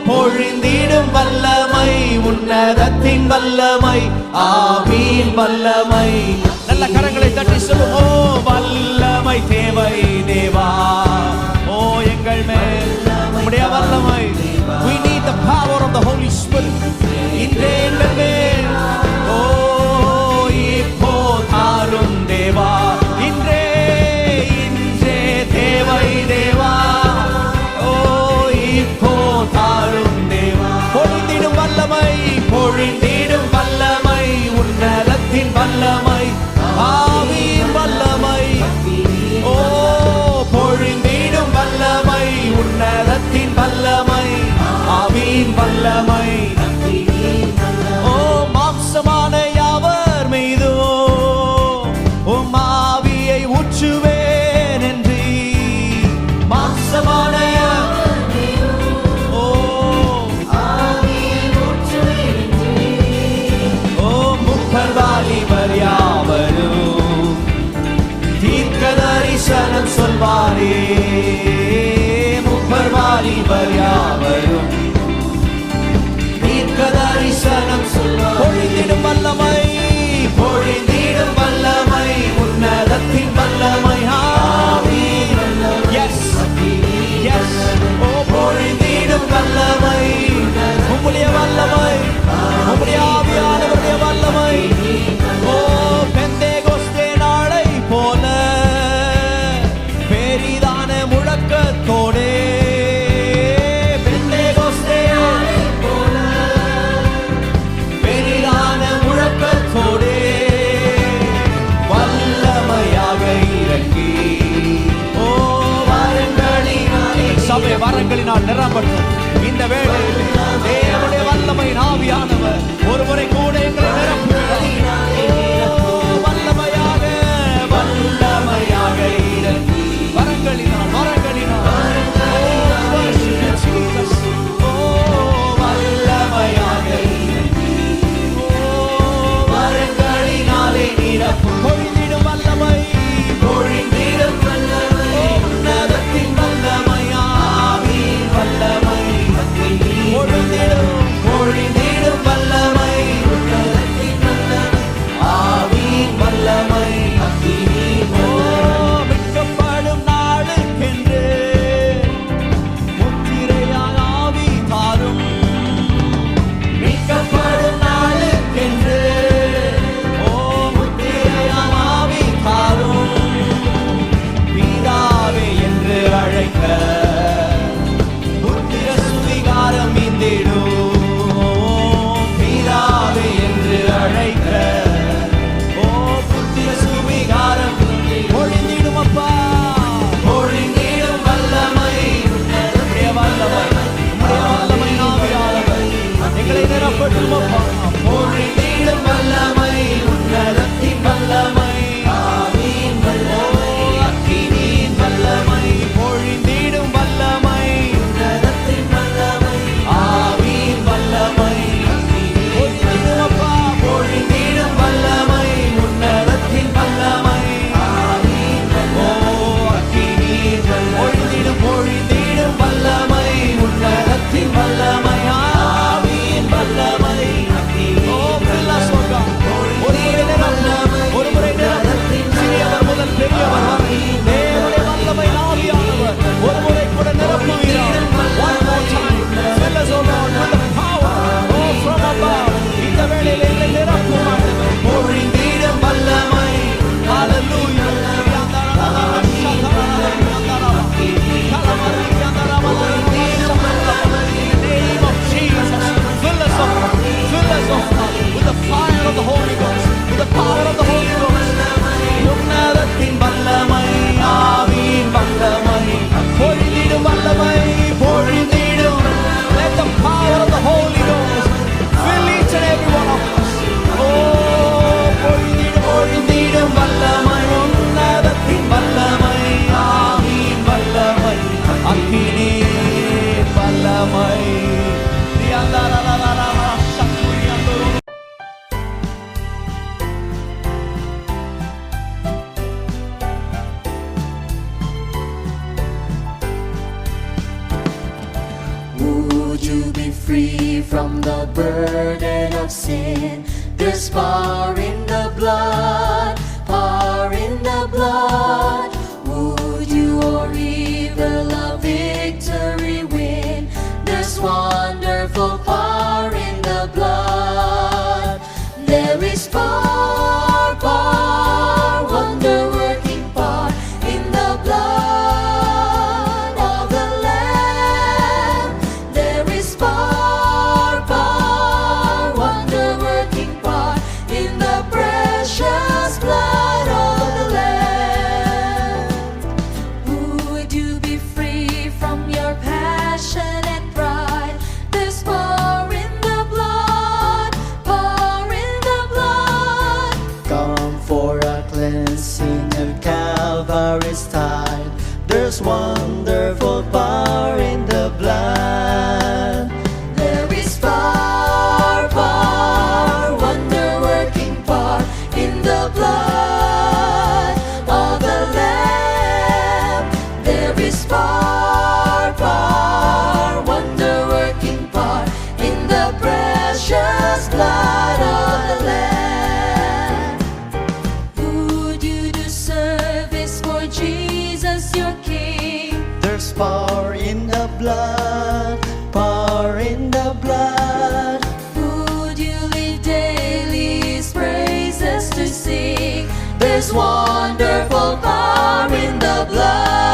பொழிந்திடும் வல்லமை, உன்னதத்தின் வல்லமை, ஆவியின் வல்லமை. நல்ல கரங்களை தட்டி சொல்லும். ஓ வல்லமை தேவை தேவா, ஓ எங்கள் மேல் உம்முடைய வல்லமை. We need the power of the Holy Spirit. இன்றே எங்கள் மேல் ஓ இப்போ தாரும் தேவா, இன்றே தேவை தேவா, ஓ இப்போ தாரும் தேவா. பொழிந்திடும் வல்லமை, பொழிந்திடும் வல்லமை, உன்னதத்தின் வல்லமை, ஆவியின் வல்லமை. ஓ பொழிந்திடும் வல்லமை, உன்னதத்தின் வல்லமை, ஆவியின் வல்லமை. ஓ மாம்சமான யாவர் மீதோ உம் ஆவியை ஊற்றுவேன் என்று. மாம்சமான முப்பர் வாலிபர் யாவரும் தீர்க்க தரிசனம் சொல்வாரே. முப்பர் வாலிபர் யாவரும் தீர்க்க தரிசனம் சொல்வாரே. பொழிந்திடும் வல்லமை, பொழிந்திடும் வல்லமை, உன்னதத்தின் வல்லமை, ஆவியின் வல்லமை. எஸ் எஸ், ஓ பொழிந்திடும் வல்லமை, உம்முடைய வல்லமை, உம்முடைய ஆவியானவருடைய வல்லமை. ஓ பெந்தேகோஸ்தே நாளை போல பெரிதான முழக்கத்தோடே, பெந்தேகோஸ்தே போல பெரிதான முழக்கத்தோடே வல்லமையாக இறங்கி, ஓ வரங்களினாலே சபை வரங்களினால் நிரம்பட்டும். இந்த வேளையில் தேவனுடைய வல்லமை ஆவியானவர் ஒரு முறை கூட எங்களை நிரப்புகிறார். வல்லமையாக வல்லமையாக இறங்கி வரங்களினால் வரங்களினால், ஓ வல்லமையாக இறங்கி, ஓ வரங்களினாலே நிரப்பும். பொழிந்திடும் வல்லமை, பொழிந்திடும் வல்லமை, உன்னதத்தின் வல்லமை, ஆவியின் வல்லமை. பொழிந்திடும் பொழிந்திடும் வல்லமை, உன்னதத்தின் வல்லமை, ஆவியின் வல்லமை. ஓ மீட்கப்படும் நாளுக்கென்று முத்திரையாய் ஆவி தாரும். மீட்கப்படும் நாளுக்கென்று ஓ முத்திரையாய் ஆவி தாரும். பிதாவே என்று அழைக்க புத்திர சுவிகாரம் இந்திடும். பிதாவே என்று அழைக்க ஓ புத்திர சுவிகாரம் பொழிந்திடும். அப்பா பொழிந்திடும் வல்லமை, உம்முடைய வல்லமை, உம்முடைய வல்லமை ஆவியானவர் எங்களை நிரப்பட்டும். அப்பா பொழிந்திடும் வல்லமை, உன்னதத்தின் வல்லமை, ஆவியின் வல்லமை, அக்கினியின் வல்லமை. பொழிந்திடும் வல்லமை, உன்னதத்தின் வல்லமை, ஆவியின் வல்லமை. பொழிந்திடும் அப்பா, பொழிந்திடும் வல்லமை, உன்னதத்தின் வல்லமை, ஆவியின் வல்லமை, அக்கினியின் வல்லமை. பொழிந்திடும் பொழிந்திடும் வல்லமை, உன்னதத்தின் வல்லமை, ஆவியின் வல்லமை. ஓ பில்லாஸ் ஓகா, ஒரு முறை நிரப்பட்டும். சிறியவர் முதல் பெரியவர் வரை தேவனுடைய வல்லமை ஆவியானவர் ஒரு முறை கூட நிரப்புகிறார். One more time, fill us, O Lord, with the power, oh from above. இந்த வேளையில் எங்களை நிரப்பும் ஆண்டவரே. பொழிந்திடும் வல்லமை, ஹalleluya. Name of Jesus, fill us up with the fire of the Holy Ghost, with the power of the Holy Ghost. உன்னதத்தின் வல்லமை, ஆவியின் வல்லமை, பொழிந்திடும் வல்லமை, பொழிந்திடும். Let the power of the Holy Ghost fill each and every one of us. Oh பொழிந்திடும் பொழிந்திடும் வல்லமை, உன்னதத்தின் வல்லமை, ஆவியின் வல்லமை, அக்கினியின் வல்லமை. you be free from the burden of sin? There's power in the blood, power in the blood. Would you or evil a victory win? There's wonderful power in the blood. There is power, power, wonder-working power in the blood of the Lamb. There is power, power, wonder-working power in the precious blood of the Lamb. Would you be free from your passion and pride? There's power in the blood, power in the blood. Come for a cleansing at Calvary's tide. There's wonderful power in the blood. There is power, power, wonder-working power in the blood of the Lamb. There is power, power, wonder-working power in the precious blood of the Lamb. Would you do service for Jesus your King? There's power in the blood, power in the blood. Would you live daily His praises to sing? There's wonderful power in the blood.